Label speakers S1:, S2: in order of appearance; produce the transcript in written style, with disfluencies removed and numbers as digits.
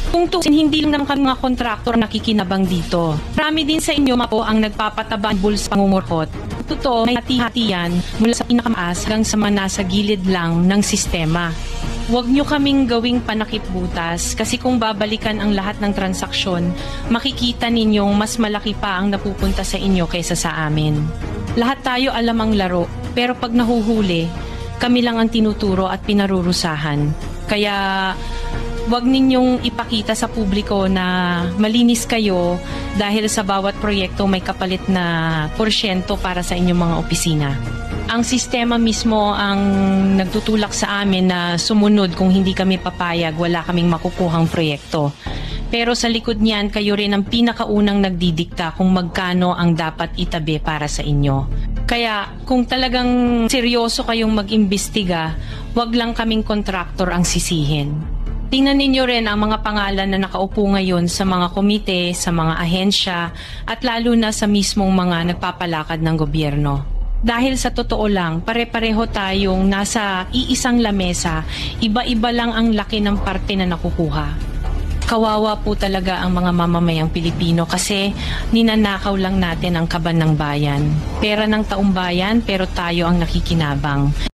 S1: Kung tusin, hindi lang naman kami mga kontraktor ang nakikinabang dito. Marami din sa inyo po ang nagpapataba ng bulls pangungurkot. Totoo, may hati-hati yan mula sa pinakamaas hanggang sa mga nasa gilid lang ng sistema. Huwag nyo kaming gawing panakip butas kasi kung babalikan ang lahat ng transaksyon, makikita ninyong mas malaki pa ang napupunta sa inyo kaysa sa amin. Lahat tayo alam ang laro, pero pag nahuhuli, kami lang ang tinuturo at pinarurusahan. Kaya huwag ninyong ipakita sa publiko na malinis kayo dahil sa bawat proyekto may kapalit na porsyento para sa inyong mga opisina. Ang sistema mismo ang nagtutulak sa amin na sumunod. Kung hindi kami papayag, wala kaming makukuhang proyekto. Pero sa likod niyan, kayo rin ang pinakaunang nagdidikta kung magkano ang dapat itabi para sa inyo. Kaya kung talagang seryoso kayong mag-imbestiga, wag lang kaming kontraktor ang sisihin. Tingnan ninyo rin ang mga pangalan na nakaupo ngayon sa mga komite, sa mga ahensya, at lalo na sa mismong mga nagpapalakad ng gobyerno. Dahil sa totoo lang, pare-pareho tayong nasa iisang lamesa, iba-iba lang ang laki ng parte na nakukuha. Kawawa po talaga ang mga mamamayang Pilipino kasi ninanakaw lang natin ang kaban ng bayan. Pera ng taumbayan pero tayo ang nakikinabang.